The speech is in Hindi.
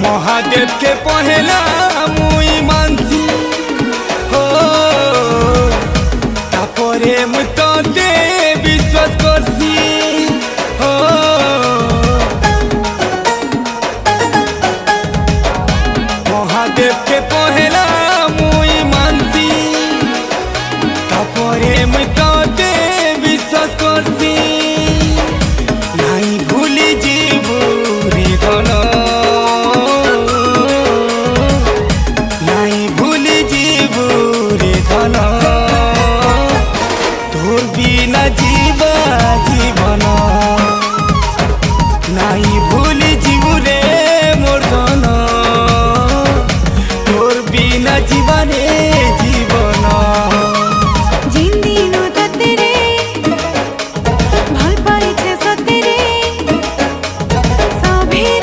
महादेव के पहला मुई मानसी हो तापरे मुते विश्वास करसी हो महादेव